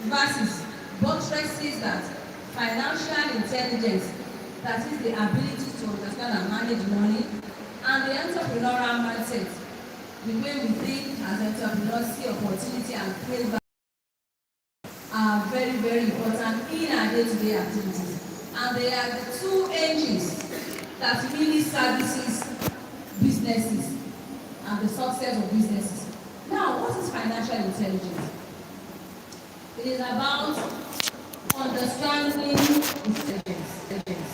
versus buttresses that financial intelligence, that is the ability to understand and manage money, and the entrepreneurial mindset, the way we think as entrepreneurs, see opportunity and create value, are very, very important in our day-to-day activities. And they are the two engines that really services businesses and the success of businesses. Now, what is financial intelligence? It is about understanding intelligence.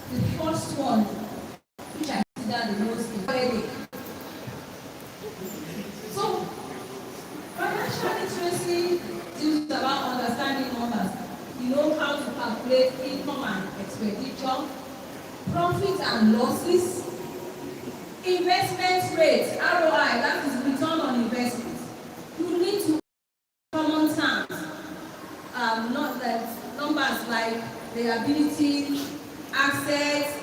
The first one, which I consider the most important. So, financial literacy is about understanding numbers. You know how to calculate income and expenditure, profit and losses, investment rate, ROI, that is return on investment. You need to common terms, not that numbers like liability, assets,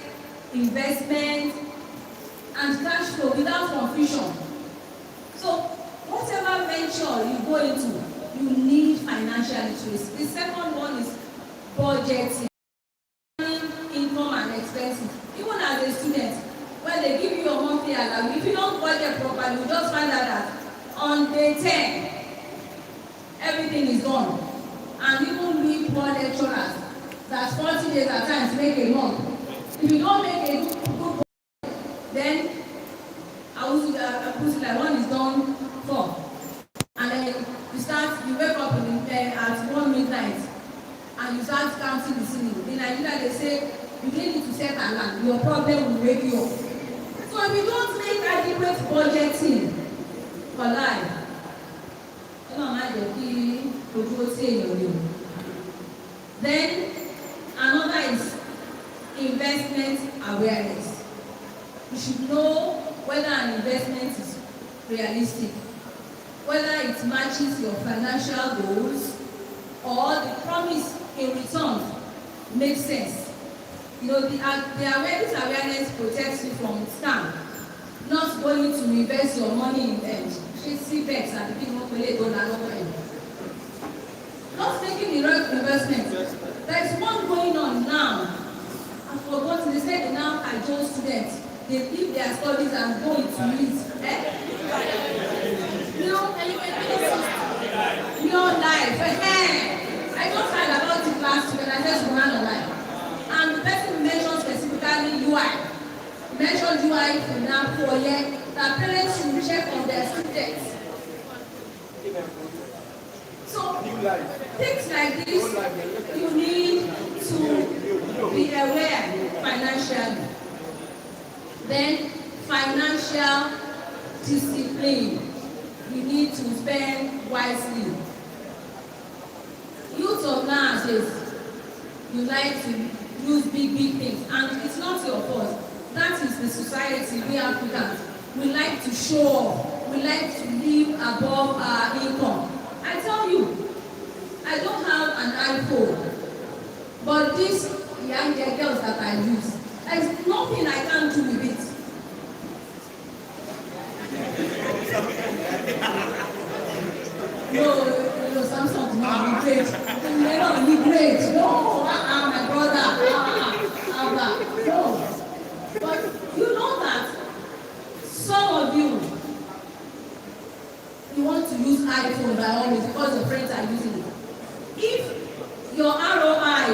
investment, and cash flow without confusion. So, whatever venture you go into, you need financial literacy. The second one is budgeting, income and expenses. Even as a student, when they give you a monthly allowance, if you don't budget properly, you just find out that on day 10, everything is gone. And even we poor lecturers, that 40 days at times make a month. If you don't make a good budget, then I would like one is done 4. And then you wake up at 1 midnight and you start counting the ceiling. In Nigeria, they say you need to set an alarm. Your problem will wake you up. So if you don't make adequate budgeting for life, then another is investment awareness. You should know whether an investment is realistic, whether it matches your financial goals, or the promise in return makes sense. You know, the awareness protects you from scam. Not going to invest your money in CPEX and the people who don't know. Not making the right investment. There is one going on now. I've forgotten, they said they now cajole students. They leave their studies and go into it. You know, your life. I just heard about it last week and I just ran online. And the person mentioned specifically UI. Mentioned UI for now for a year that parents should check on their students. So, things like this, you need to be aware financially. Then, financial discipline. You need to spend wisely. Youth of nowadays, you like to use big things, and it's not your fault. That is the society we Africans. We like to show off. We like to live above our income. I tell you, I don't have an iPhone, but these young girls that I use, there's nothing I can do with it. No, Samsung may be great. It may not be great. No, my brother. No. But you know that some of you want to use iPhone by always because your friends are using it. If your ROI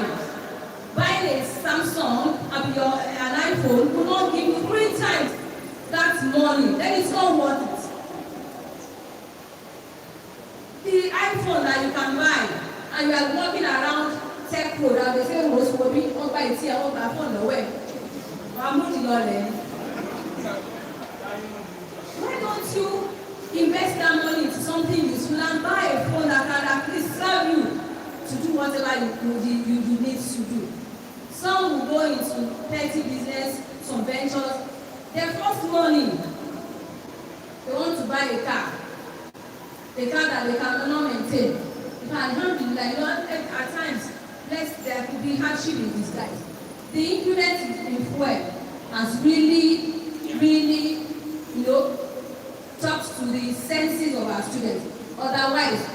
buying a Samsung and an iPhone will not give you 3 times that money, then it's not worth it. The iPhone that you can buy and you are walking around tech road and they say most will be on by tea and on by phone the way. Why don't you invest that money into something useful and buy a phone that can at least serve you to do whatever you need to do? Some will go into petty business, some ventures. Their first money, they want to buy a car that they cannot maintain. You can handle like at times, there could be hardship in disguise. The improvement in fuel has really, talks to the senses of our students. Otherwise,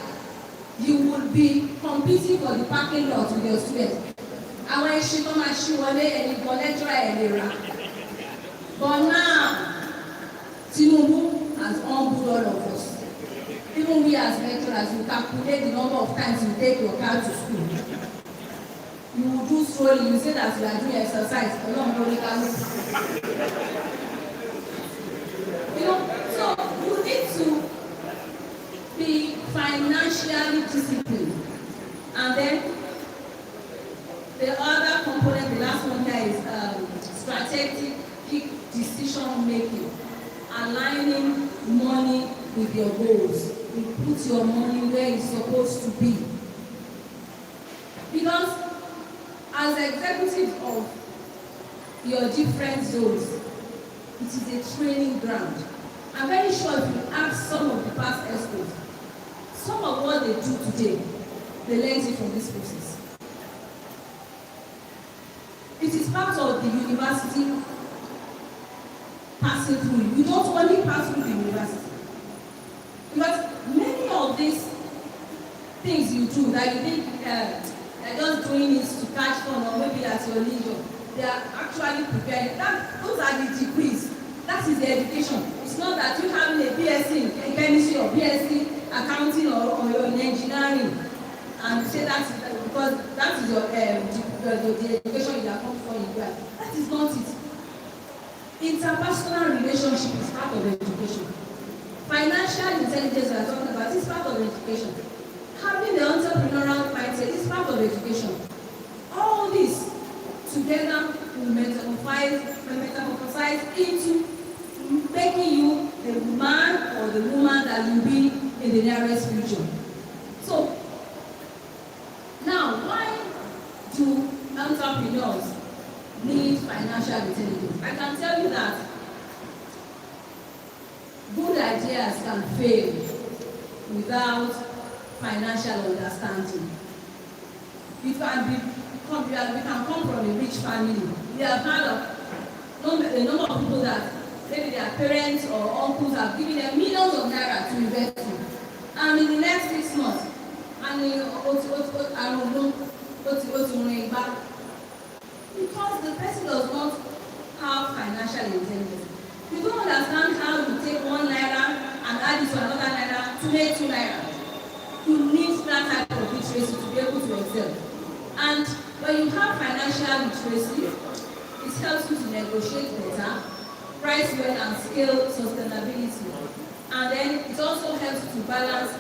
you be competing for the parking lot with your students. Àwọn ẹṣin tó máa ṣí wọlé ẹni gan lecturer ẹ̀ lè rà. But now, Tinubu has humbled all of us. Even we as lecturers, you calculate the number of times you take your car to school. You will do slowly, you say that you are doing exercise. You know, so you need to be financially disciplined. And then the other component, the last one here is strategic decision making. Aligning money with your goals. You put your money where it's supposed to be. Because as executive of your different zones, it is a training ground. I'm very sure if you ask some of the past experts, some of what they do today, they learned it from this process. It is part of the university passing through. You don't only pass through the university. Because many of these things you do that you think they're just doing it to catch fun or maybe at your leisure, they are actually preparing. Those are the degrees. That is the education. It's not that you having a BSc in chemistry or BSc accounting or in engineering and say that is because that is your the education you are coming for in life. That is not it. Interpersonal relationship is part of education. Financial intelligence we are talking about is part of education. Having the entrepreneurial mindset is part of education. All this together will metamorphosize into making you the man or the woman that you will be in the nearest future. So, now why do entrepreneurs need financial intelligence? I can tell you that good ideas can fail without financial understanding. We can come from a rich family. We have heard of a number of people that maybe their parents or uncles have given them millions of naira to invest in. And in the next 6 months, because the person does not have financial intelligence. You don't understand how you take 1 naira and add it to another naira to make 2 naira. You need that type of literacy to be able to excel. And when you have financial literacy, it helps you to negotiate better, price well and scale sustainability. And then it also helps you to balance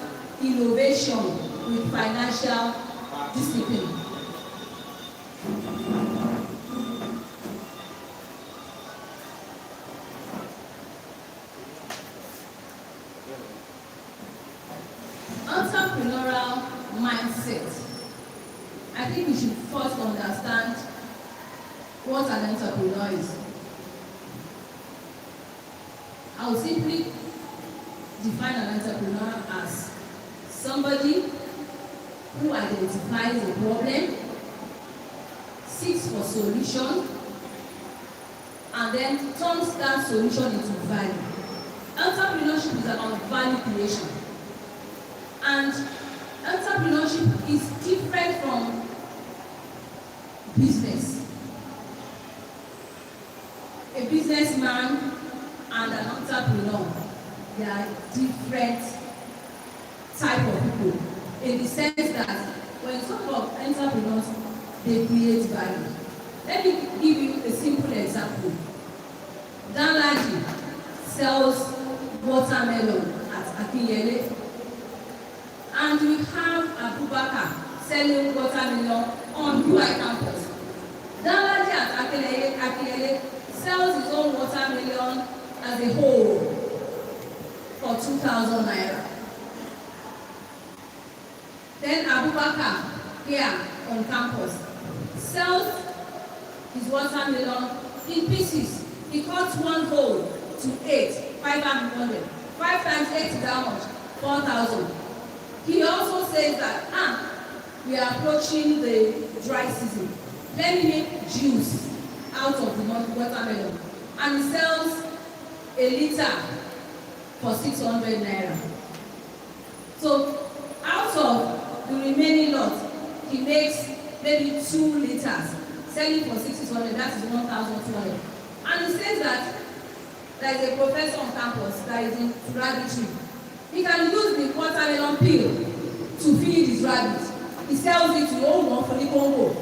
innovation with financial discipline. Entrepreneurial mindset. I think we should first understand what an entrepreneur is. I will simply define an entrepreneur as somebody who identifies a problem, seeks for solution, and then turns that solution into value. Entrepreneurship is about value creation. And entrepreneurship is different from business. A businessman and an entrepreneur, they are different type of people in the sense that when you talk about entrepreneurs, they create value. Let me give you a simple example. Danlaji sells watermelon at Akinyele, and we have Abubakar selling watermelon on UI campus. Danlaji at Akinyele sells his own watermelon as a whole for 2,000 naira. Then Abubakar here on campus sells his watermelon in pieces. He cuts one whole to 8, 500. 5 times 8 is how much? 4,000. He also says that we are approaching the dry season. Let me make juice out of the watermelon. And he sells a liter for 600 naira. So out of the remaining he makes maybe 2 liters, selling for 600, that is 1,200. And he says that there is a professor on campus that is in rabbitry. He can use the watermelon peel to feed his rabbits. He sells it to own one for the Congo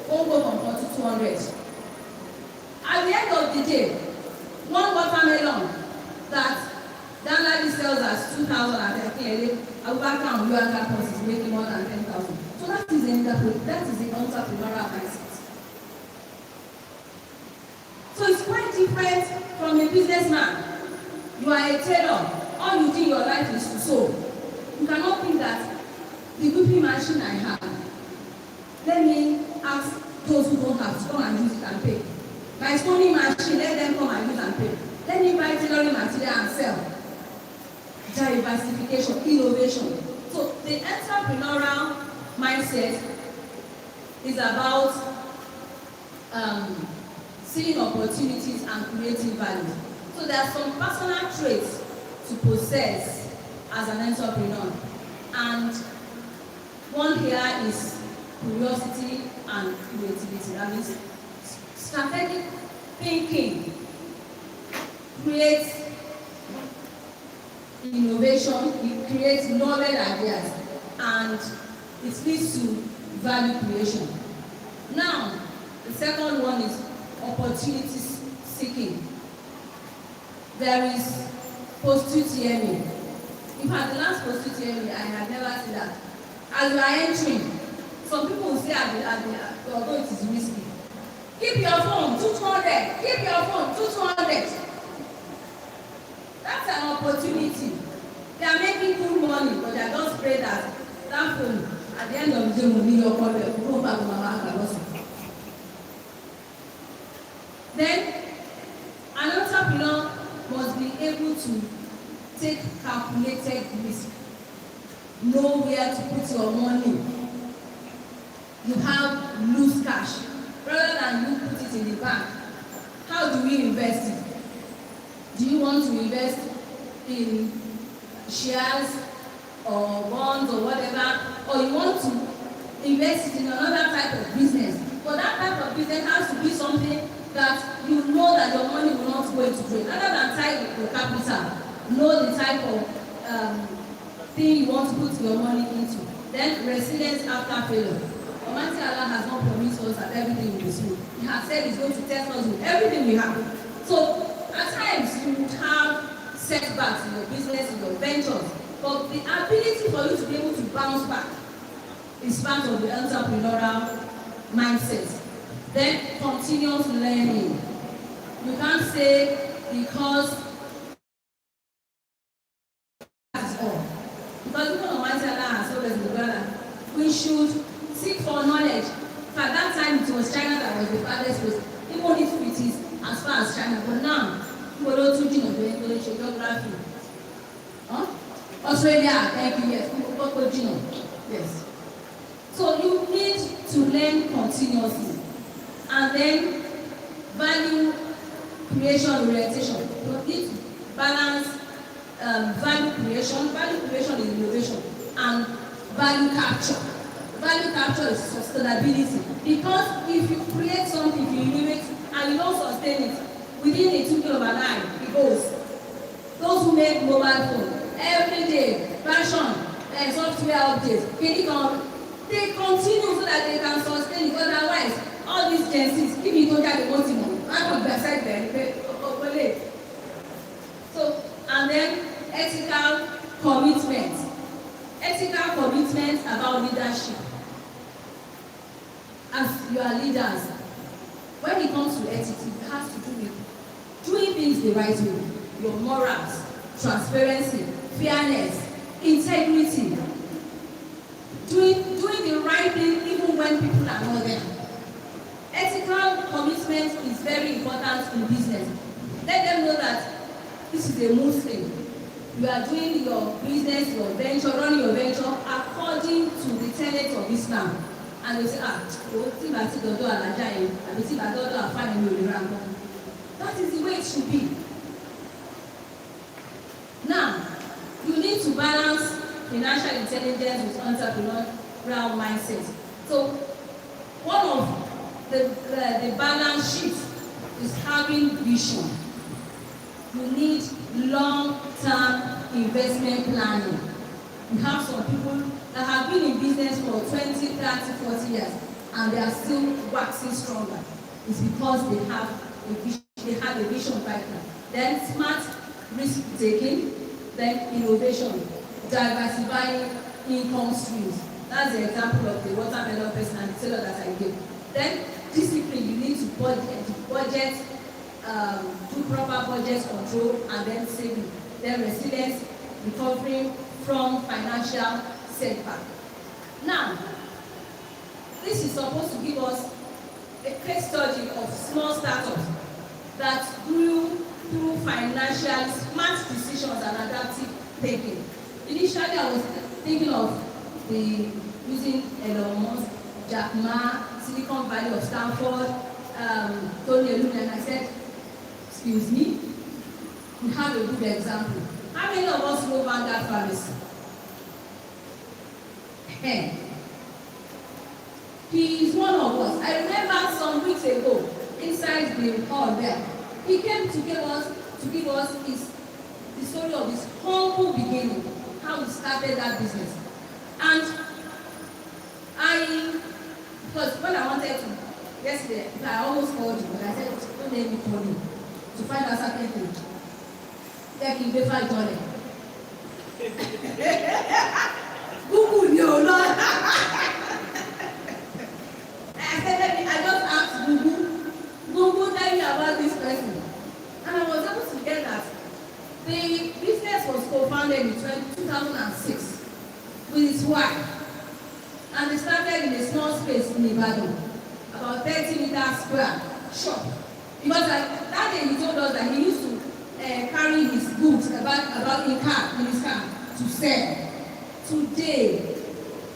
from 4 to 200. At the end of the day, one watermelon that Danladi sells as 2,000 and Abubakar on your campus is making more than 10,000. So that is the entrepreneurial mindset. So it's quite different from a businessman. You are a tailor. All you do in your life is to sew. You cannot think that the whipping machine I have, let me ask those who don't have to come and use it and pay. My stoning machine, let them come and use and pay. Let me buy tailoring material and sell. Diversification, innovation. So the entrepreneurial mindset is about seeing opportunities and creating value. So there are some personal traits to possess as an entrepreneur. And one here is curiosity and creativity. That means strategic thinking creates innovation, it creates novel ideas, and it leads to value creation. Now, the second one is opportunity seeking. There is post-UTME. In fact, the last post-UTME, I had never seen that. As you are entering, some people will say, although it is risky, keep your phone, 200, keep your phone, 200. That's an opportunity. They are making good money, but they are just afraid that that phone, at the end of the day, will be your problem. Go back to Mama and then, an entrepreneur must be able to take calculated risk, know where to put your money. You have loose cash, rather than you put it in the bank. How do we invest it? Do you want to invest in shares or bonds or whatever, or you want to invest it in another type of business? But that type of business has to be something that you know that your money will not go into drain. Other than tie your capital, know the type of thing you want to put your money into. Then resilience after failure. Almighty Allah has not promised us that everything will be smooth. He has said He's going to test us with everything we have. So at times you would have setbacks in your business, in your ventures, but the ability for you to be able to bounce back is part of the entrepreneurial mindset. Then continuous learning. You can't say because that is all. Because even Almighty Allah has told us in the Quran, we should seek for knowledge. For that time it was China that was the farthest place, even if it is as far as China. But now, people don't do geography. Australia, thank you, yes. Yes. So you need to learn continuously. And then value creation orientation. You need to balance value creation. Value creation is innovation, and value capture. Value capture is sustainability. Because if you create something, if you innovate and you don't sustain it, within a twinkle of an eye, it goes. Those who make mobile phone every day, version and software updates, they continue so that they can sustain it. Otherwise, all these agencies, if you don't have the motive, I put beside them. So, and then ethical commitment. Ethical commitment about leadership. As you are leaders, when it comes to ethics, it has to do with doing things the right way. Your morals, transparency, fairness, integrity. Doing the right thing even when people are not there. Ethical commitment is very important in business. Let them know that this is a Muslim. You are doing your business, your venture, running your venture according to the tenets of Islam. And they say, that is the way it should be. Now, you need to balance financial intelligence with entrepreneurial mindset. So one of the balance sheet is having vision. You need long-term investment planning. We have some people that have been in business for 20, 30, 40 years and they are still waxing stronger. It's because they have a vision, right now. Then smart risk taking, then innovation, diversifying income streams. That's the example of the watermelon person and the seller that I gave. Then discipline, you need to budget, do proper budget control, and then saving. Then resilience, recovering from financial setback. Now, this is supposed to give us a case study of small startups that grew through financial smart decisions and adaptive thinking. Initially, I was thinking of using Elon Musk, Jack Ma, Silicon Valley of Stanford, Tony Eluna, and I said, excuse me, we have a good example. How many of us know Vanguard Pharmacy? He is one of us. I remember some weeks ago, inside the hall there, he came to give us the story of his humble beginning, how he started that business. And because when I wanted to, yesterday, I almost called you, but I said, don't let me call you, to find out certain things. Like in Befa Johnny. Google, no, no. I just asked Google tell me about this person. And I was able to get that. The business was co-founded in 2006 with his wife. And they started in a small space in Ibadan, about 30 meters square shop. Because that day he told us that he used to carry his goods about in his car to sell. Today,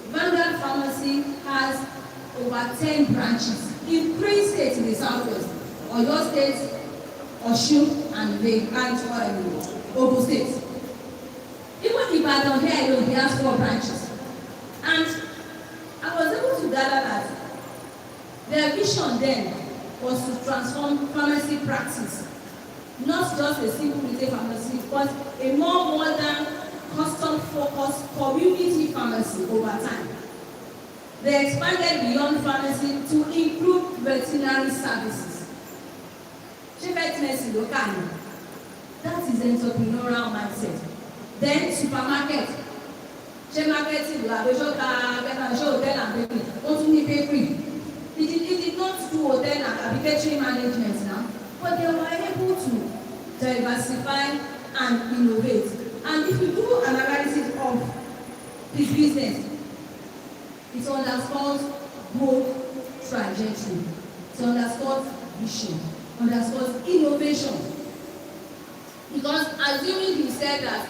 Vanguard Pharmacy has over 10 branches in 3 states in the southwest: Oyo State, Osun, and Ogun State. Even Ibadan here alone, he has 4 branches. And I was able to gather that their vision then was to transform pharmacy practice, not just a simple retail pharmacy, but a more modern, custom-focused community pharmacy over time. They expanded beyond pharmacy to include veterinary services. That is entrepreneurial mindset. Then supermarket. Marketing, hotel and bakery. Only bakery. It did not do hotel and bakery management now, but they were able to diversify and innovate. And if you do an analysis of this business, it underscores growth trajectory, it underscores vision, underscores innovation. Because assuming he said that,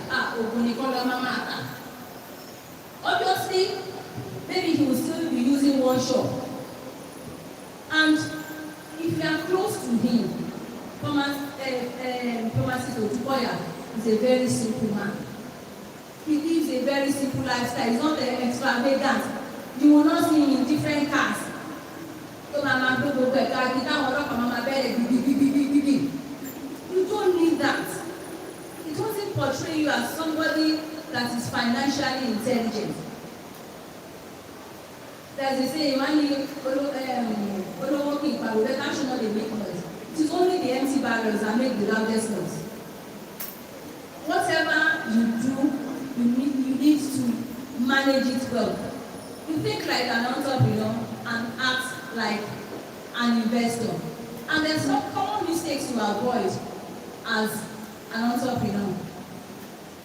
obviously, maybe he will still be using one shop. And if you are close to him, pharmacist Otukoya is a very simple man. He lives a very simple lifestyle. He's not extravagant. You will not see him in different cars. You don't need that. It doesn't portray you as somebody that is financially intelligent. There's a saying, it is only the empty barrels that make the loudest noise. Whatever you do, you need to manage it well. You think like an entrepreneur and act like an investor. And there's some common mistakes to avoid as an entrepreneur.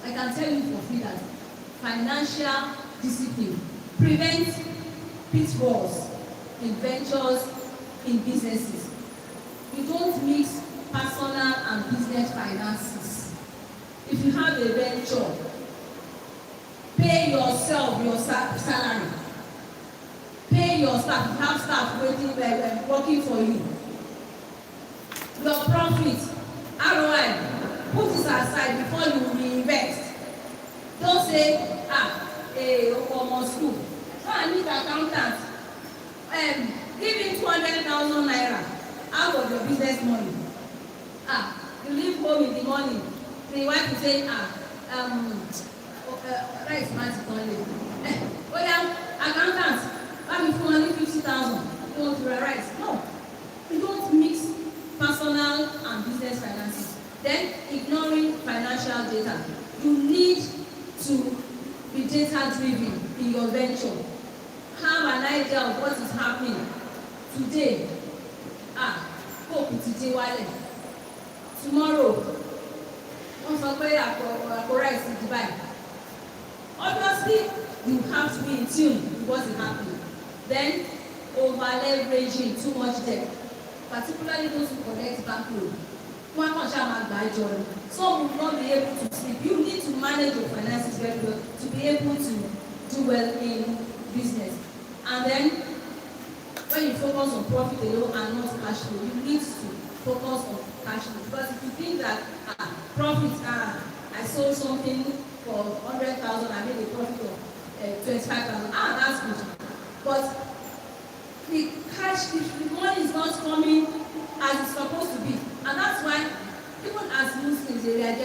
I can tell you for free that financial discipline prevents pitfalls in ventures, in businesses. You don't mix personal and business finances. If you have a venture, pay yourself your salary. Pay your staff. You have staff working for you. Your profit, ROI, put this aside before you reinvest. Don't say, school. So I need accountant. give him 200,000 naira out of your business money. You leave home in the morning, the wife will say, rice magic only. Oh yeah, accountant, buy me for only 50,000. You want to rice? No. You don't mix personal and business finances. Then ignoring financial data. You need to be data driven in your venture. Have an idea of what is happening today. Hope today wale. Tomorrow, wọ́n sọ pé àpò rice in Dubai. Obviously, you have to be in tune with what is happening. Then, over leveraging too much debt, particularly those who collect bank loan. One can share. Some will not be able to sleep. You need to manage your finances very well to be able to do well in business. And then, when you focus on profit alone and not cash flow, you need to focus on cash flow. Because if you think that profit, I sold something for 100,000, I made a profit of 25,000. That's good. But the cash, the money is not coming as it's supposed to be. And that's why, even as Muslims, they are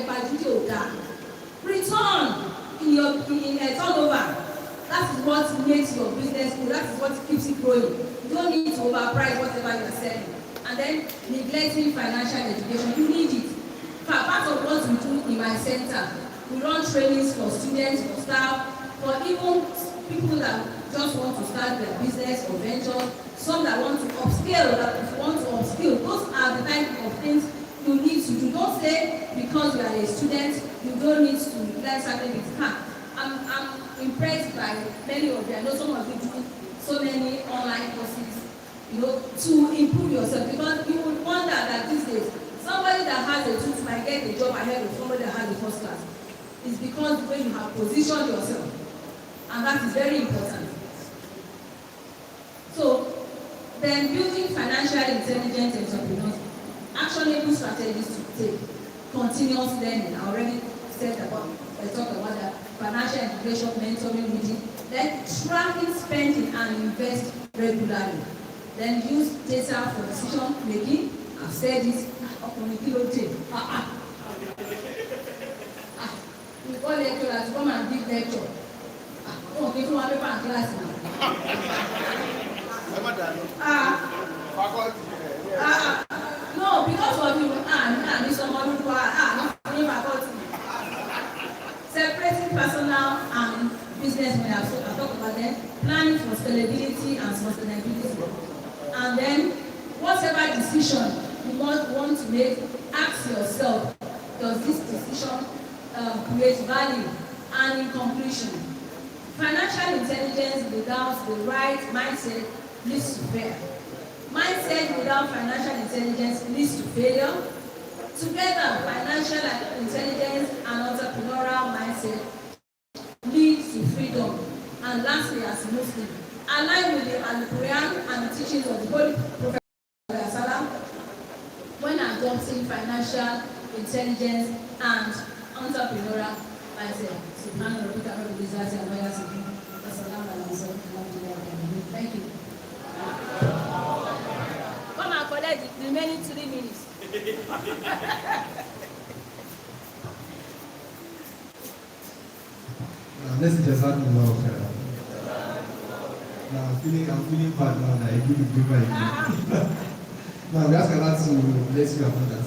return in your turnover. That is what makes your business grow. That is what keeps it growing. You don't need to overprice whatever you are selling. And then neglecting financial education, you need it. Part of what we do in my center, we run trainings for students, for staff, for even people that just want to start their business or venture, some that want to upscale, those are the type of things you need to do. Don't say because you are a student, you don't need to learn certain things. I'm impressed by many of you. I know some of you do so many online courses, to improve yourself, because you would wonder that these days, somebody that has a tutor might get a job ahead of somebody that has a first class. It's because the way you have positioned yourself, and that is very important. So, then building financially intelligent entrepreneurs, actionable strategies to take, continuous learning. I already talked about that, financial integration, mentoring, reading, then tracking spending and invest regularly. Then use data for decision making. I've said this. We call lecturers to come and give lecture. Give you one paper and class now. No, because of you, need someone who not faculty. Separating personal and business when I talk about them, planning for scalability and sustainability. And then, whatever decision you want to make, ask yourself, does this decision create value? And in conclusion, financial intelligence without the right mindset leads to failure. Mindset without financial intelligence leads to failure. Together, financial intelligence and entrepreneurial mindset leads to freedom. And lastly, as Muslim, align with the Quran and the teachings of the Holy Prophet when adopting financial intelligence and entrepreneurial mindset. Thank you. Come and collect the remaining 3 minutes. Let's just have a look. Now I'm feeling bad now that I give it paper again. Now we ask a lot to let you about that.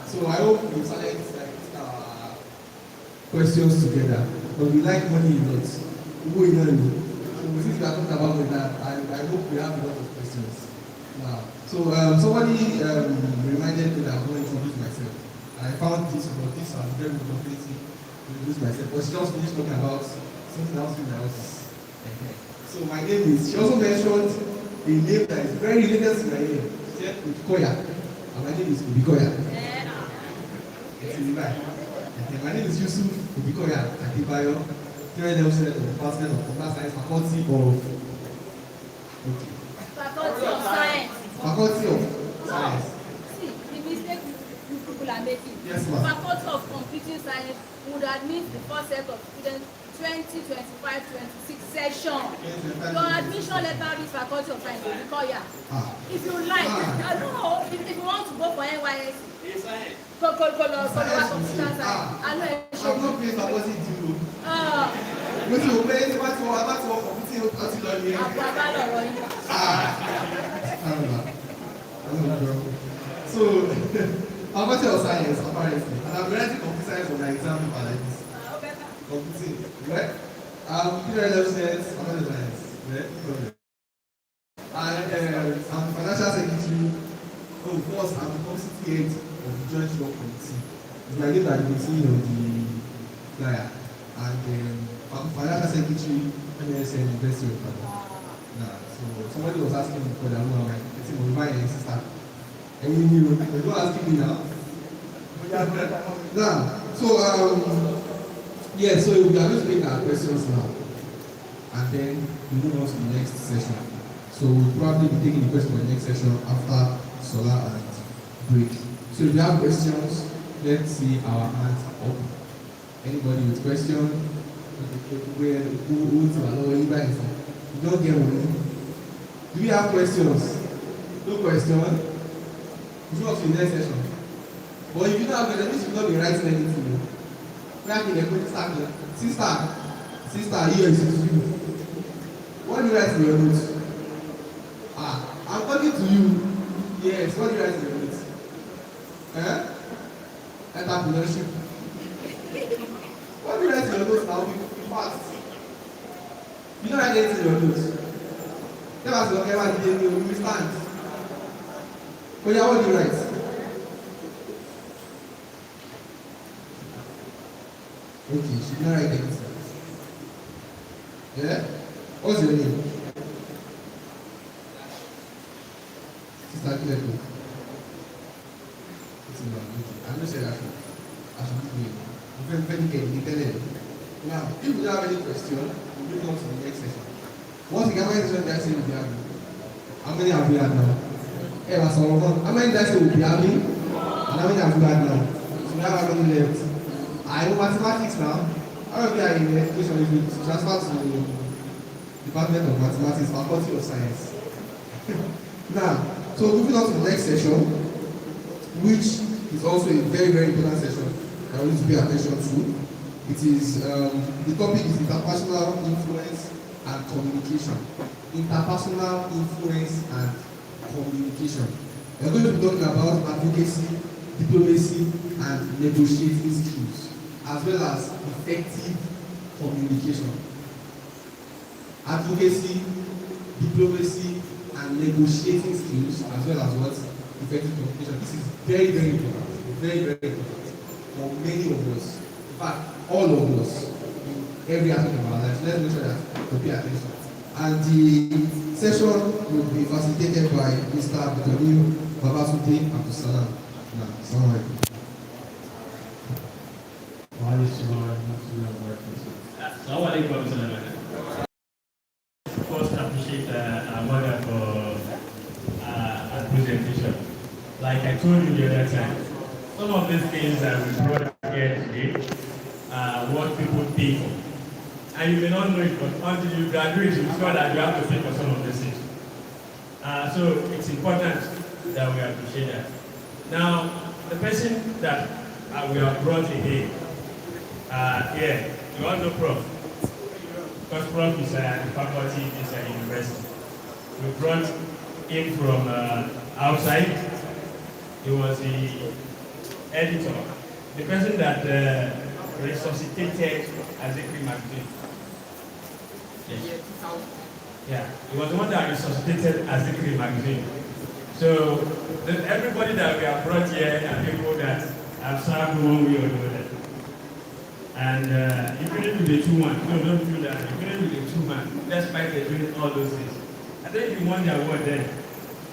So I hope you select questions together. But we like money a lot. We go in on it. So since we are talking about that, I hope we have a lot of questions. Now, so somebody reminded me that I'm going to introduce myself. I found this, but this was very good opportunity to introduce myself. But she just finished talking about something else in the office. So my name is, she also mentioned a name that is very related to my name. She said Ubikoya. And my name is Ubikoya. It's in Dubai. And my name is Yusuf Ubikoya Akibayo, General Department of Department of Computer Science, Faculty of Science. Faculty of Science. See, the mistake people are making. Yes, ma'am. Faculty of Computing Science would admit the first set of students 2025, 26 session. Your admission letter is Faculty of Science, you call ya. If you like, I don't know, if you want to go for NYS, go computer science. I know it should. I'm not paying faculty due. Mo ti wò pé tí wọ́n ti wọ́n bá ti wọ́n kọ̀m̀pútì ó ti lọ ní. Àpò abálọ̀rọ̀ yìí. So, faculty of science apparently, and I'm writing computer science for my exam paper like this. Computing, right? Computer level science, computer science, right? And I'm financial secretary. Oh, first, I'm the committee head of the joint work committee. It's my name that you see on the flyer. And I'm financial secretary, MSSN University of Ghana. So somebody was asking me for that one, like, I think my sister. And you don't ask me now. Now, so yeah, so we are going to take our questions now, and then we move on to the next session. So we'll probably be taking the question for the next session after Solar and break. So if you have questions, let's see our hands up. Anybody with question? Where who's anybody? You don't get one. Do we have questions? No question. We go to the next session. But if you don't have questions, you should not be writing anything. Sister, here is you. What do you write in your notes? I'm talking to you. Yes, what do you write in your notes? Entrepreneurship. What do you write in your notes now? Be fast. You don't write anything in your notes. Tell us whatever you stand. But yeah, what do you write? Okay, she did not write anything. Yeah? What's your name? Sister Kileto. I'm not saying I should give you. I'm very good. Now, if you don't have any question, we'll move on to the next session. Once again, how many sessions did I say we'll be having? How many have we had now? How many did I say we'll be having? And how many have we had now? So we have how many left? I know mathematics now. I don't think in education if you transfer to the Department of Mathematics, Faculty of Science. Now, so moving on to the next session, which is also a very, very important session that we need to pay attention to. It is, the topic is interpersonal influence and communication. Interpersonal influence and communication. We are going to be talking about advocacy, diplomacy, and negotiating skills, as well as effective communication. Advocacy, diplomacy, and negotiating skills, as well as what? Effective communication. This is very, very important. Very, very important for many of us. In fact, all of us in every aspect of our lives. Let's make sure that we pay attention. And the session will be facilitated by Mr. Abdul Babatunde Abdulsalam. Assalamu alaikum. First, appreciate our mother for our presentation. Like I told you the other time, some of these things that we brought here today are what people pay for. And you may not know it, but until you graduate, you discover that you have to pay for some of these things. So it's important that we appreciate that. Now, the person that we have brought here, you all know Prof. Because Prof is the faculty, is a university. We brought him from outside. He was the editor, the person that resuscitated Azikri magazine. Yes. Yeah, he was the one that resuscitated Azikri magazine. So everybody that we have brought here are people that have served one way or the other. And you couldn't do the 2-1. No, don't do that. You couldn't do the 2-man, despite they doing all those things. I think you won the award then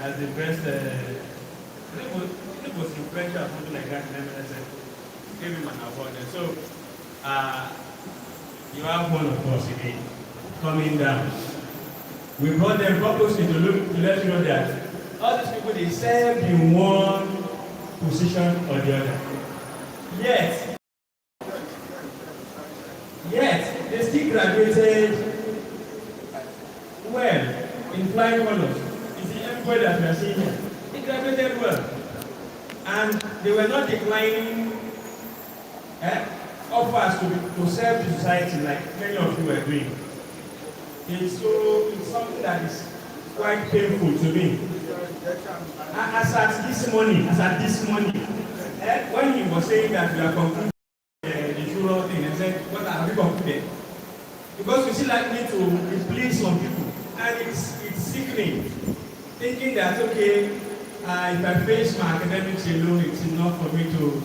as the best. I think it was influential or something like that in MSSN. Gave him an award there. So you have one of us again coming down. We brought them purposely to let you know that all these people, they serve in one position or the other. Yet they still graduated well in flying colors. You see, everybody that we are seeing here, they graduated well. And they were not declining offers to serve the society like many of you were doing. It's something that is quite painful to me. As at this morning, when he was saying that we are concluding the Shuro thing, I said, what have we concluded? Because we still likely to please some people, and it's sickening, thinking that, okay, if I face my academics alone, it's enough for me to.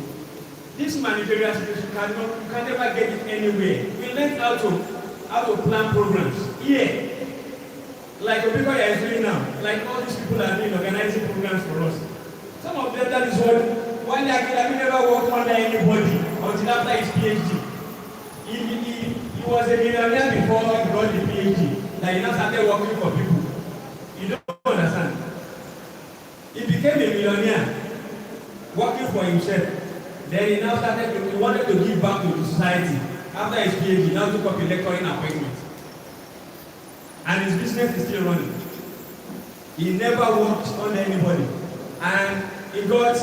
This managerial situation you can never get it anywhere. We learn how to plan programs. Yeah. Like the people are doing now, like all these people are doing organizing programs for us. Some of them, that is one day I never worked under anybody until after his PhD. He was a millionaire before he got the PhD. Like he now started working for people. You don't understand. He became a millionaire, working for himself. Then he now he wanted to give back to the society. After his PhD, he now took up a lecturing appointment. And his business is still running. He never worked under anybody. And he got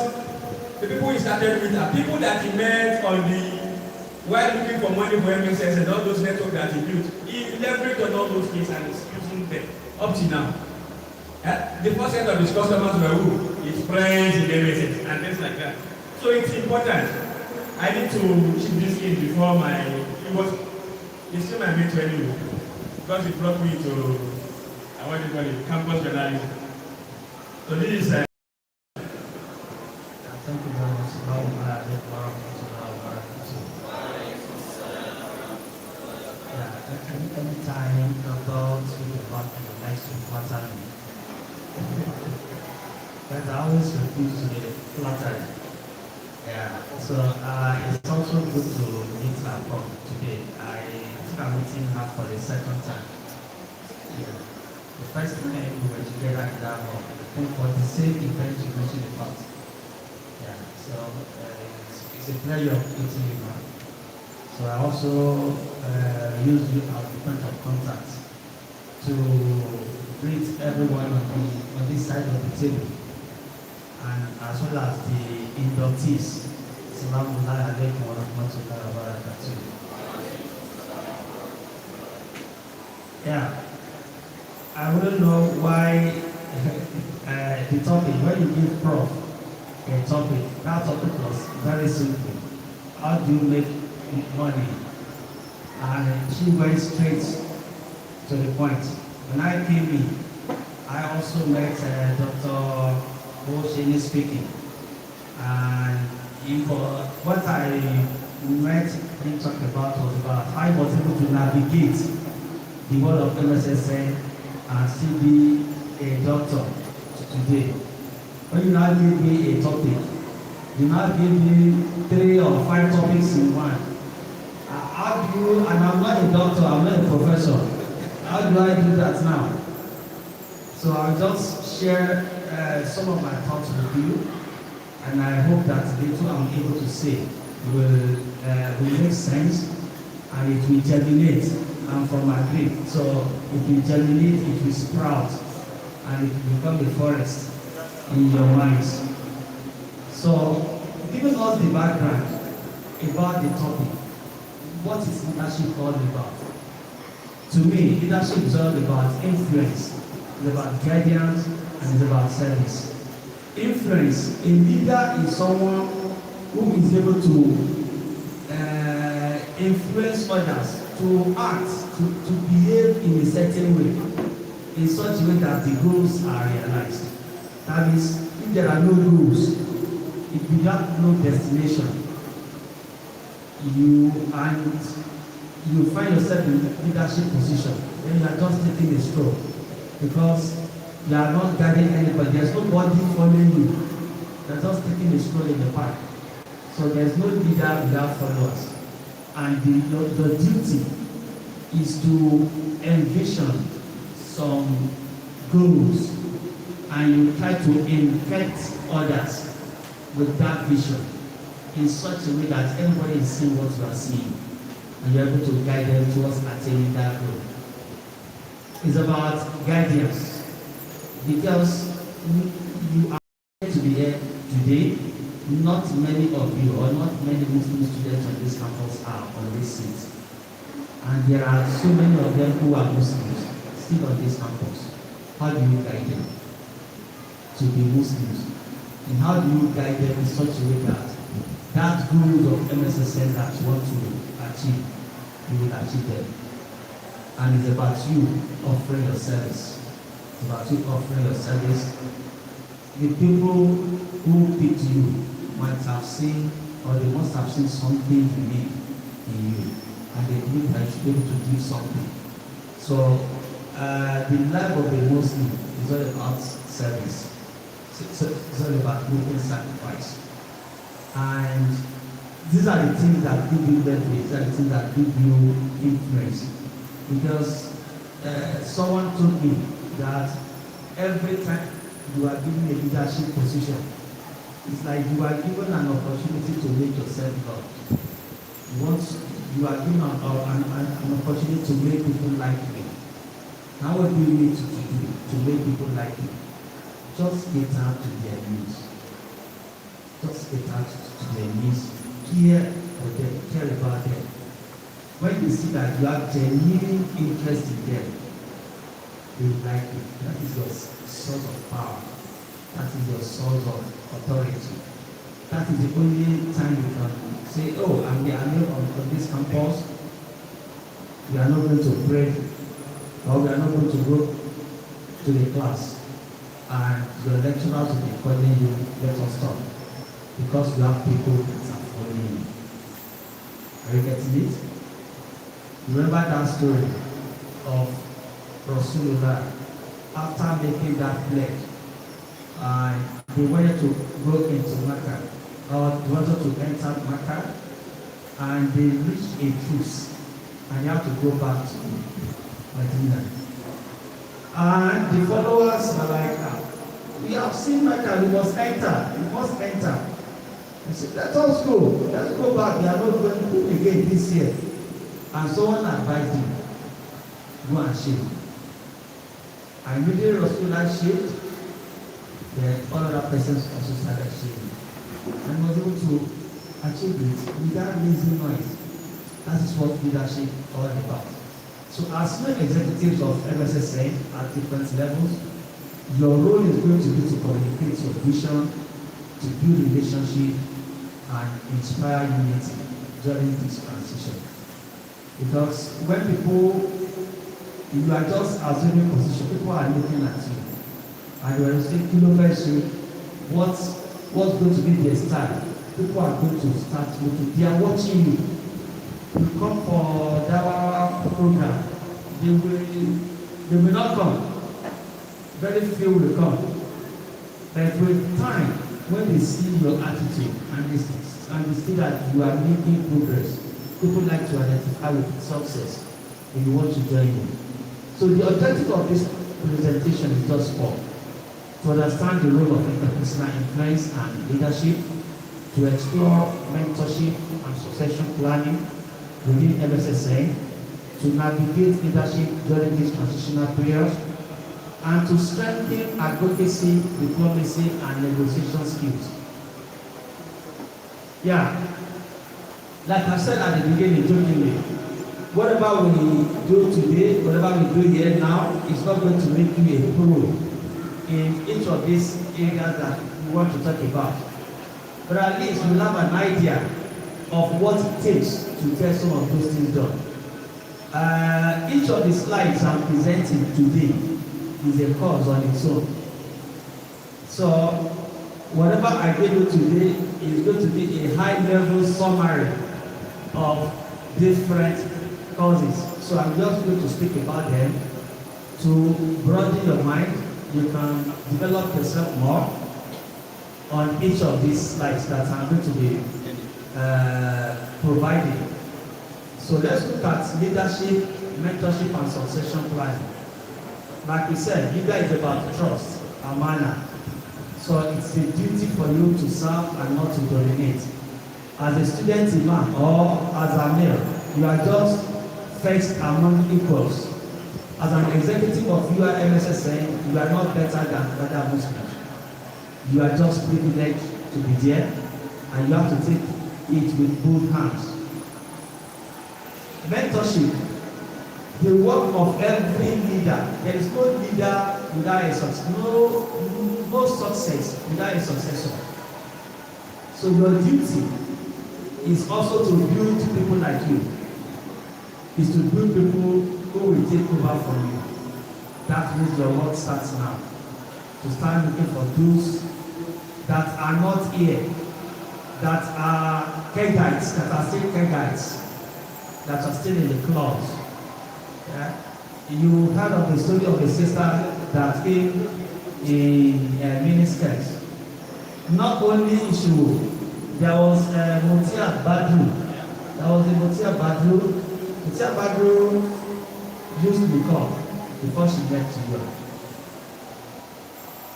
the people he started with are people that he met while looking for money for MSSN and all those networks that he built. He leveraged on all those things and is using them up to now. The first set of his customers were who? His friends in MSS and things like that. So it's important. I need to chip this in before he's still my mentor anyway. Because it brought me to, what do you call it, campus journalism. So this is thank you very much. Any time about the next important. But I always refuse to be flattered. Yeah. So it's also good to meet her today. I think I'm meeting her for the second time. Yeah. The first time we were together in that hall, I think for the same event you mentioned about. Yeah. So it's a pleasure of meeting you now. So I also use you as the point of contact to greet everyone on this side of the table, and as well as the inductees. Assalamu alaikum wa rahmatullahi wa barakatuh. Yeah, I wouldn't know why the topic, when you give prof a topic, that topic was very simple. How do you make money? And she went straight to the point. When I came in, I also met Dr. Osheni speaking. And what I met him talk about was about how I was able to navigate the world of MSSN and still be a doctor today. When you now give me a topic, you now give me 3 or 5 topics in one. How do you, and I'm not a doctor, I'm not a professor. How do I do that now? So I'll just share some of my thoughts with you, and I hope that the little I'm able to say will make sense and it will germinate. I'm from Madrid, so it will germinate, it will sprout, and it will become a forest in your minds. So, giving us the background about the topic, what is leadership all about? To me, leadership is all about influence, it's about guidance, and it's about service. Influence, a leader is someone who is able to influence others, to act, to behave in a certain way, in such a way that the goals are realized. That is, if there are no goals, if you have no destination, you find yourself in leadership position, then you are just taking a stroll, because you are not guiding anybody. There's nobody following you. You are just taking a stroll in the park. So there's no leader without followers. And the duty is to envision some goals, and you try to infect others with that vision in such a way that everybody is seeing what you are seeing. and you're able to guide them towards attaining that goal. It's about guidance, because you are going to be here today. Not many of you, or not many Muslim students on this campus are on this seat. And there are so many of them who are Muslims still on this campus. How do you guide them to be Muslims? And how do you guide them in such a way that that goals of MSSN that you want to achieve, you will achieve them? And it's about you offering your service. It's about you offering your service. The people who picked you might have seen, or they must have seen something unique in you, and they believe that you should be able to give something. So the life of a Muslim is all about service. It's all about making sacrifice. And these are the things that give you leverage, these are the things that give you influence. Because someone told me that every time you are given a leadership position, it's like you are given an opportunity to make yourself loved. Once you are given an opportunity to make people like you, now what do you need to do to make people like you? Just get out to their needs. Just get out to their needs. Care for them, care about them. When you see that you have genuine interest in them, they will like you. That is your source of power. That is your source of authority. That is the only time you can say, oh, I'm here on this campus. We are not going to pray, or we are not going to go to the class. And your lecturers will be calling you, let us stop. Because you have people that are following you. Are you getting it? Remember that story of Rasulullah after making that pledge. They wanted to go into Makkah, or they wanted to enter Makkah, and they reached a truce, and you have to go back to Medina. And the followers were like, we have seen Makkah, we must enter, we must enter. They said, let us go back, we are not going to do again this year. And someone advised him, go and shave. And immediately Rasulullah shaved, then all other persons also started shaving. And was able to achieve it without raising noise. That is what leadership is all about. So as many executives of MSSN at different levels, your role is going to be to communicate your vision, to build relationship, and inspire unity during this transition. Because when you are just assuming position, people are looking at you. And you are saying, what's going to be their style? People are going to start looking. They are watching you. You come for that program. They will not come. Very few will come. But with time, when they see your attitude and they see that you are making progress, people like to identify with success and you want to join you. So the objective of this presentation is just to understand the role of interpersonal influence and leadership, to explore mentorship and succession planning within MSSN, to navigate leadership during this transitional period, and to strengthen advocacy, diplomacy, and negotiation skills. Yeah. Like I said at the beginning, jokingly, whatever we do today, whatever we do here now, is not going to make you a pro in each of these areas that we want to talk about. But at least we'll have an idea of what it takes to get some of those things done. Each of the slides I'm presenting today is a course on its own. So whatever I give you today is going to be a high-level summary of different causes. So I'm just going to speak about them to broaden your mind. You can develop yourself more on each of these slides that I'm going to be providing. So let's look at leadership, mentorship, and succession planning. Like we said, leader is about trust and manner. So it's a duty for you to serve and not to dominate. As a student imam or as a male, You are just first among equals. As an executive of UI MSSN, you are not better than other Muslims. You are just privileged to be there, and you have to take it with both hands. Mentorship, the work of every leader. There is no leader without a success, no success without a successor. So your duty is also to build people like you. Is to build people who will take over from you. That means your work starts now. To start looking for those that are not here, that are Kegites, that are still Kegites, that are still in the clubs. Yeah? You heard of the story of a sister that came in miniskirts. Not only issue, there was Motia Badru. There was a Motia Badru. Motia Badru used to become before she met to you.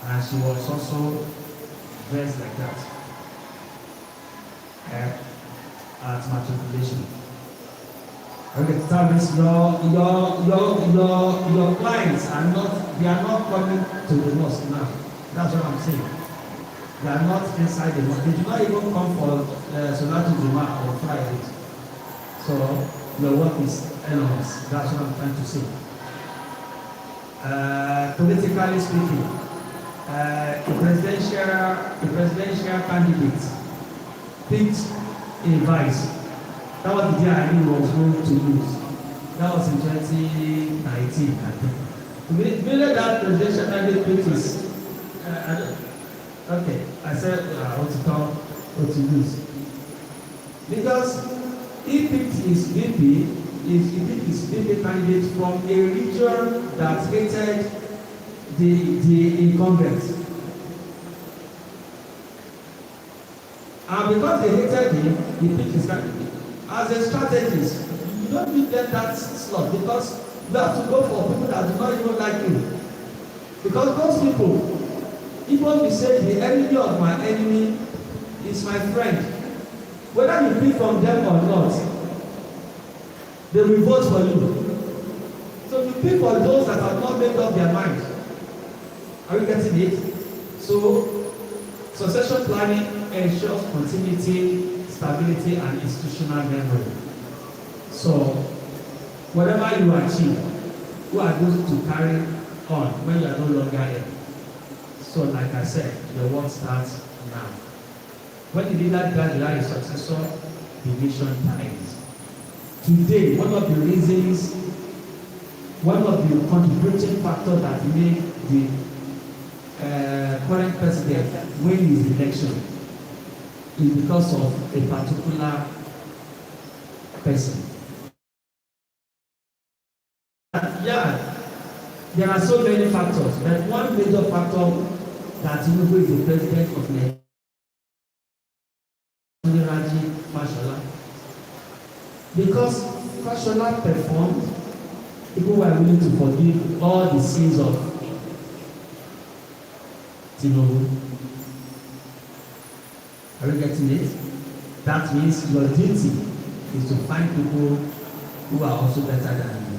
And she was also dressed like that at matriculation. Okay, that means your clients are not coming to the mosque now. That's what I'm saying. They are not inside the mosque. They do not even come for Salatul Jummah or Fridays. So your work is enormous. That's what I'm trying to say. Politically speaking, a presidential candidate picked a vice. That was the day I knew was going to lose. That was in 2019, I think. Immediately that presidential candidate picked his, okay, I said, what to lose. Because he picked his VP, he picked his VP candidate from a region that hated the incumbent. And because they hated him, he picked his candidate. As a strategist, you don't give them that slot because you have to go for people that do not even like you. Because those people, even if you say the enemy of my enemy is my friend, whether you pick from them or not, they will vote for you. So you pick for those that have not made up their mind. Are you getting it? So succession planning ensures continuity, stability, and institutional memory. So whatever you achieve, who are those to carry on when you are no longer here? So like I said, the work starts now. When the leader gradually is successful, the nation dies. Today, one of the contributing factors that made the current president win his election is because of a particular person. Yeah, there are so many factors, but one major factor that Tinubu is the president of Nigeria, Fashola. Because Fashola performed, people were willing to forgive all the sins of Tinubu. Are you getting it? That means your duty is to find people who are also better than you.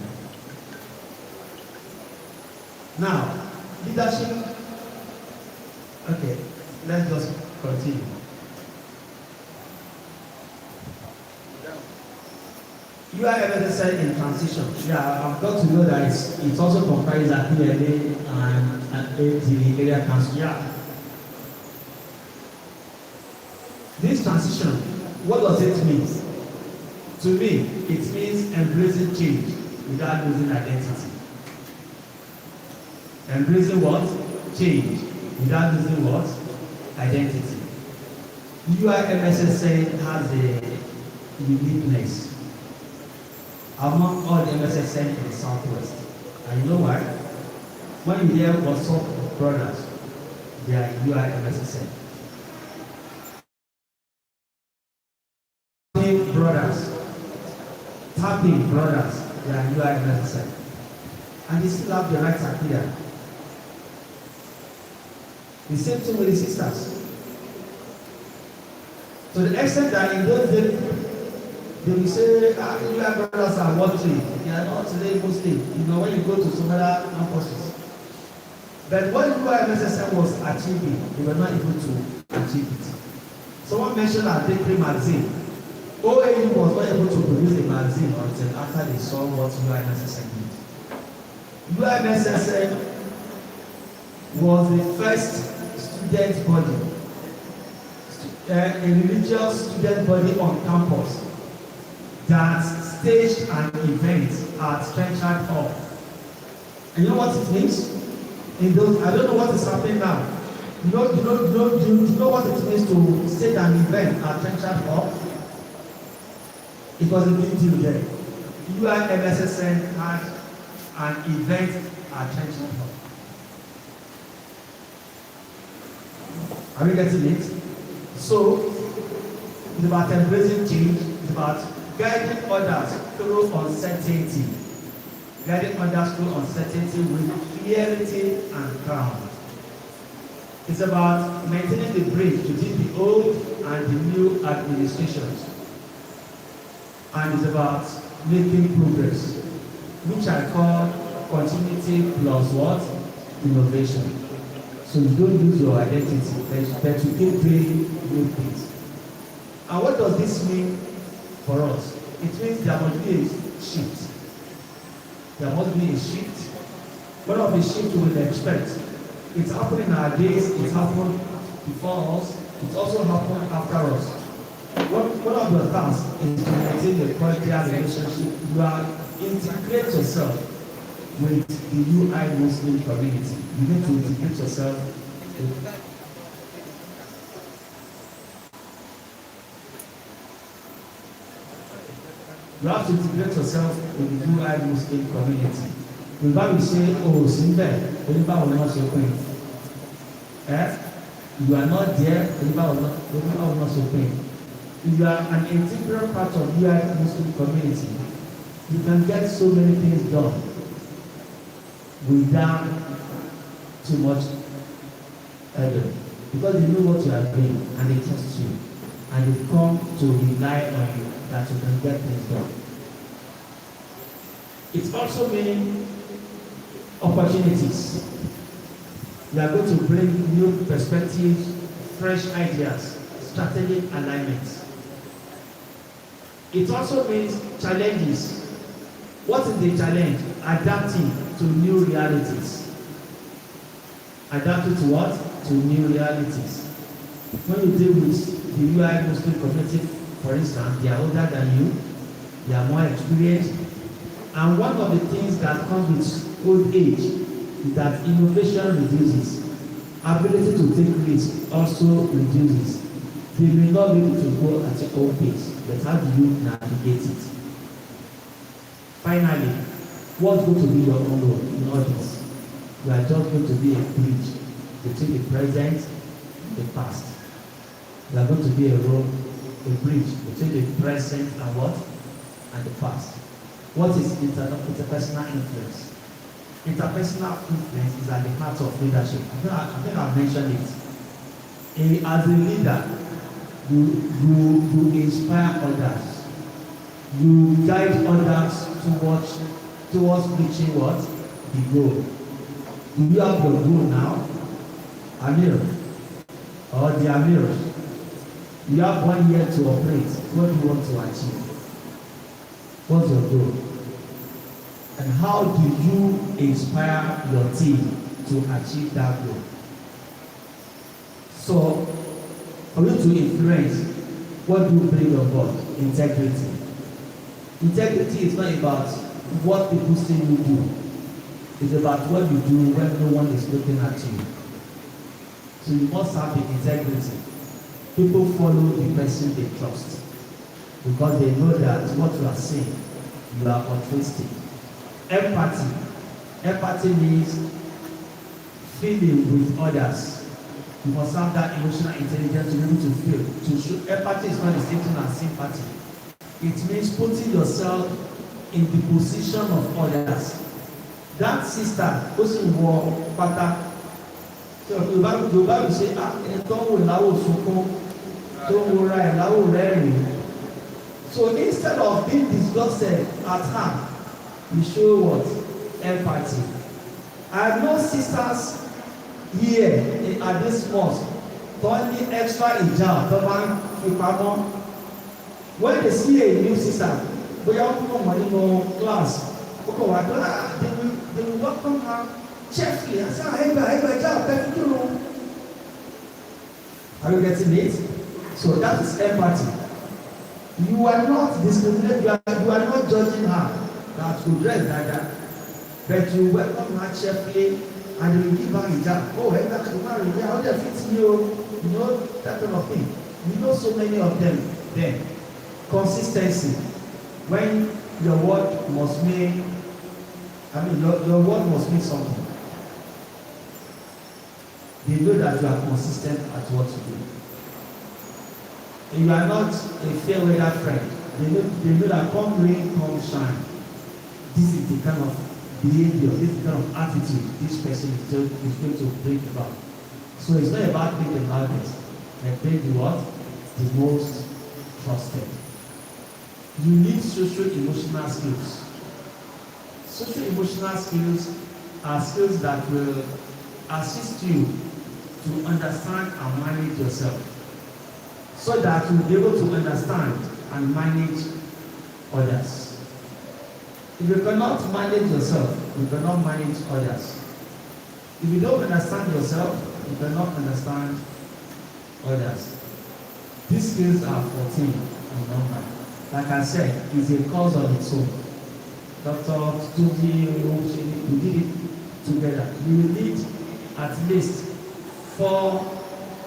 Now, leadership. Okay, let's just continue. You are MSSN in transition. Yeah, I've got to know that it's also comprised at PLA and the area council. Yeah. This transition, what does it mean? To me, it means embracing change without losing identity. Embracing what? Change without losing what? Identity. UI MSSN has a uniqueness among all the MSSN in the Southwest. And you know why? When you hear what's up brothers, they are UI MSSN. Brothers, tapping brothers, they are UI MSSN. And they still have the right idea. The same thing with the sisters. To the extent that in those days, They will say, UI brothers are watching. They are not label state. You know, when you go to some other campuses. But what UI MSSN was achieving, they were not able to achieve it. Someone mentioned our Bakery magazine. OAU was not able to produce a magazine until after they saw what UI MSSN did. UI MSSN was the first student body, a religious student body on campus that staged an event at Trenchard Hall. And you know what it means? In those, I don't know what is happening now. You know what it means to stage an event at Trenchard Hall? It was a big deal there. UI MSSN had an event at Trenchard Hall. Are we getting it? So, it's about embracing change, it's about guiding others through uncertainty. Guiding others through uncertainty with clarity and calm. It's about maintaining the bridge between the old and the new administrations. And it's about making progress, which I call continuity plus what? Innovation. So you don't lose your identity, but you keep doing new things. And what does this mean for us? It means there must be a shift. There must be a shift. One of the shifts we will expect. It's happening in our days, it's happened before us, it's also happened after us. One of the tasks is to maintain a cordial relationship. You are integrate yourself with the UI Muslim community. You need to integrate yourself with you have to integrate yourself with the UI Muslim community. The Bible say, oh, Simba, Oliver will not so clean. You are not there, Oliver will not so clean. If you are an integral part of the UI Muslim community, you can get so many things done without too much effort. Because they know what you are doing and they trust you. And they come to rely on you that you can get things done. It also means opportunities. We are going to bring new perspectives, fresh ideas, strategic alignments. It also means challenges. What is the challenge? Adapting to new realities. Adapting to what? To new realities. When you deal with the UI Muslim community, for instance, they are older than you, they are more experienced, and one of the things that comes with old age is that innovation reduces. Ability to take risks also reduces. They may not be able to go at your own pace, but how do you navigate it? Finally, what's going to be your own role in all this? You are just going to be a bridge between the present and the past. You are going to be a bridge between the present and what? And the past. What is interpersonal influence? Interpersonal influence is at the heart of leadership. I think I've mentioned it. As a leader, you inspire others. You guide others towards reaching what? The goal. Do you have your goal now? Amir or the Amirs? You have 1 year to operate. What do you want to achieve? What's your goal? And how do you inspire your team to achieve that goal? So, for you to influence, what do you bring on board? Integrity. Integrity is not about what people say you do. It's about what you do when no one is looking at you. So you must have the integrity. People follow the person they trust because they know that what you are saying, you are altruistic. Empathy. Empathy means feeling with others. You must have that emotional intelligence to be able to feel. To show empathy is not the same thing as sympathy. It means putting yourself in the position of others. That sister also wore pata. So the Bible say, "Ah, ẹ̀tọ́ wo láwò sunkún, tó wo ra ẹ̀ láwò rẹ́rìn." So instead of being disgusted at her, you show what? Empathy. I know sisters here at this mosque don't need extra hijab, when they see a new sister, they will class. They will welcome her cheerfully and say, are you getting it? So that is empathy. You are not discriminating, you are not judging her that you dress like that, but you welcome her cheerfully and you give her hijab. Oh, hey, that's the marry, how they fit you know, that kind of thing. You know so many of them then. Consistency. When your word must mean, your word must mean something. They know that you are consistent at what you do. You are not a fair weather friend. They know that come rain, come shine. This is the kind of behavior, this is the kind of attitude this person is going to bring about. So it's not about being the loudest, but being the what? The most trusted. You need social emotional skills. Social emotional skills are skills that will assist you to understand and manage yourself, so that you'll be able to understand and manage others. If you cannot manage yourself, you cannot manage others. If you don't understand yourself, you cannot understand others. These skills are 14 in number. Like I said, it's a course on its own. Dr. Tuji, we did it together. You will need at least 4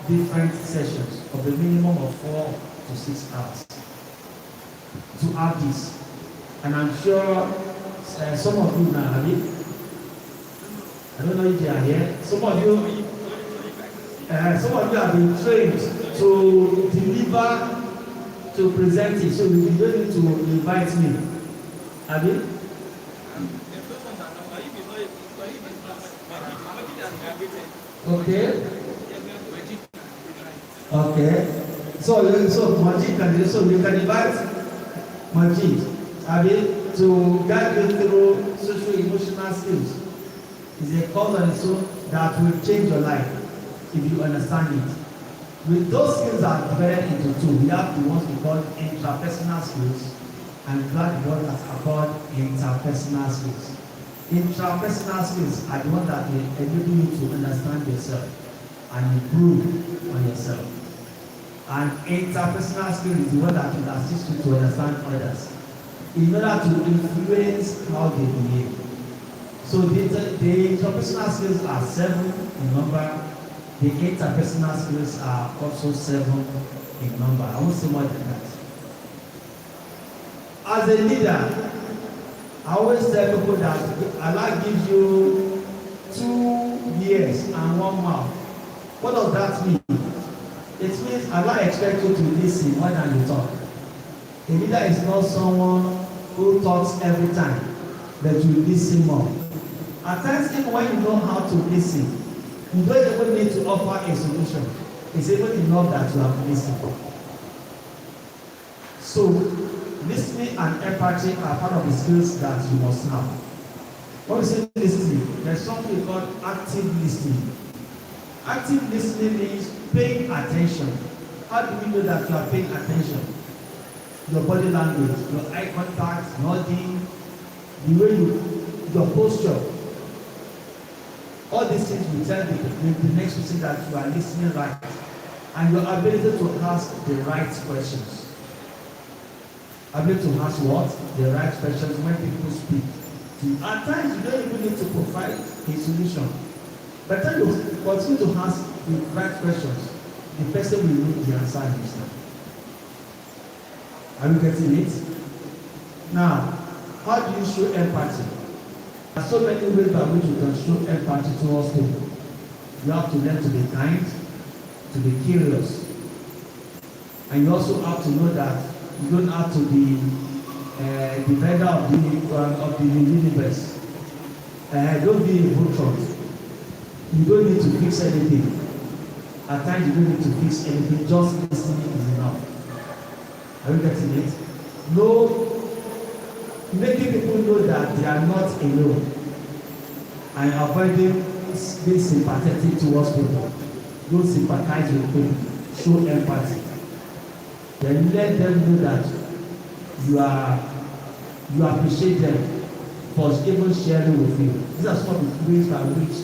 different sessions of a minimum of 4 to 6 hours to have this. And I'm sure some of you now have it. I don't know if they are here. Some of you have been trained to deliver, to present it. So you don't need to invite me. Have you? Okay. Okay. So Majid can do, so you can invite Majid, Abi, to guide you through social emotional skills. It's a course on its own that will change your life if you understand it. With those skills are divided into 2. We have the ones we call intrapersonal skills, and we have the ones that are called interpersonal skills. Intrapersonal skills are the ones that will enable you to understand yourself and improve on yourself. And interpersonal skills is the one that will assist you to understand others in order to influence how they behave. So the interpersonal skills are 7 in number. The interpersonal skills are also 7 in number. I won't say more than that. As a leader, I always tell people that Allah gives you 2 ears and 1 mouth. What does that mean? It means Allah expects you to listen more than you talk. A leader is not someone who talks every time, but you listen more. At times, even when you know how to listen, you don't even need to offer a solution. It's even enough that you have listened. So, listening and empathy are part of the skills that you must have. When we say listening, there's something called active listening. Active listening means paying attention. How do we know that you are paying attention? Your body language, your eye contact, nodding, the way your posture. All these things will tell the next person that you are listening right, and your ability to ask the right questions. Ability to ask what? The right questions when people speak. At times, you don't even need to provide a solution. By the time you continue to ask the right questions, the person will know the answer himself. Are you getting it? Now, how do you show empathy? There are so many ways by which you can show empathy towards people. You have to learn to be kind, to be curious. And you also have to know that you don't have to be the vendor of the universe. Don't be a Voltron. You don't need to fix anything. At times you don't need to fix anything. Just listening is enough. Are you getting it? No, making people know that they are not alone and avoiding being sympathetic towards people. Don't sympathize with people. Show empathy. Then let them know that you appreciate them for even sharing with you. These are some of the ways by which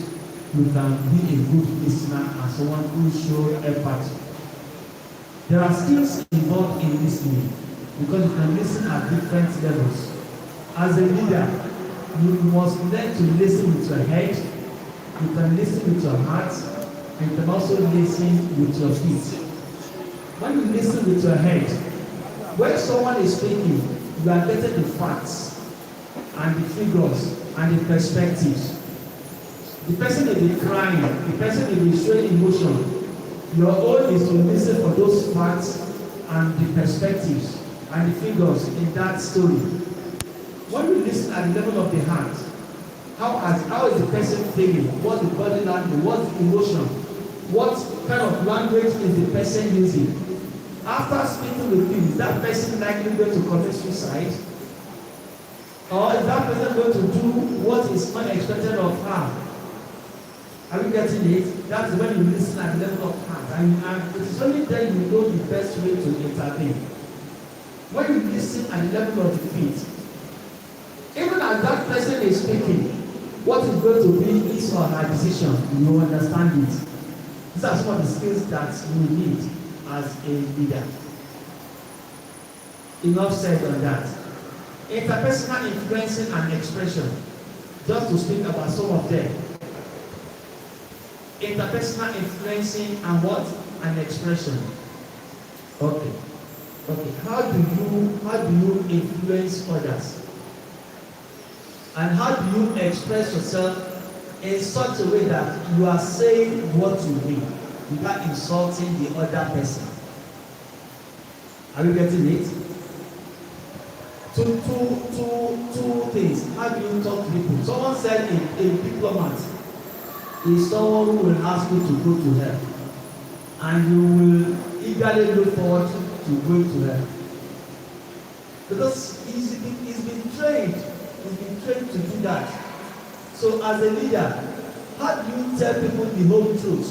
you can be a good listener and someone who shows empathy. There are skills involved in listening because you can listen at different levels. As a leader, you must learn to listen with your head, you can listen with your heart, and you can also listen with your feet. When you listen with your head, when someone is speaking, you are getting the facts and the figures and the perspectives. The person may be crying, the person may be showing emotion. Your own is to listen for those facts and the perspectives and the figures in that story. When you listen at the level of the heart, how is the person feeling? What's the body language? What's the emotion? What kind of language is the person using? After speaking with you, is that person likely going to commit suicide? Or is that person going to do what is unexpected of her? Are you getting it? That's when you listen at the level of heart. And it is only then you know the best way to intervene. When you listen at the level of the feet, even as that person is speaking, what is going to be his or her decision, you understand it. These are some of the skills that you need as a leader. Enough said on that. Interpersonal influencing and expression. Just to speak about some of them. Interpersonal influencing and what? And expression. Okay. How do you influence others? And how do you express yourself in such a way that you are saying what you mean without insulting the other person? Are you getting it? Two things. How do you talk to people? Someone said a diplomat is someone who will ask you to go to hell, and you will eagerly look forward to going to hell because he's been trained to do that. So as a leader, how do you tell people the whole truth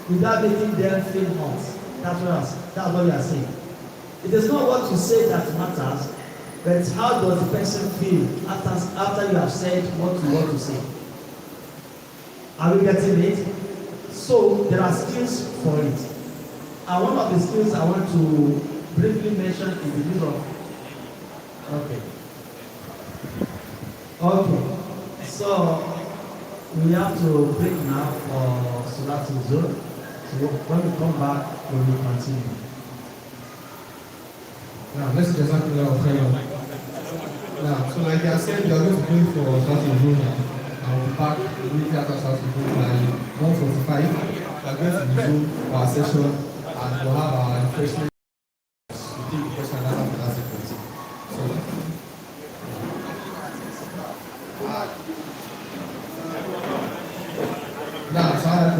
without making them feel hurt? That's what we are saying. It is not what you say that matters, but how does the person feel after you have said what you want to say. Are we getting it? So there are skills for it. And one of the skills I want to briefly mention is the use of. Okay. So we have to break now for Salatul Zuhr. So when we come back, we will continue. Now let's just have to now, so like I said, we are going to go for Salatul Zuhr now. I'll be back immediately after Salatul Zuhr by 1:45. We are going to resume our session and we'll have our refreshment. We take the question and answer for that sequence. So, now, so I have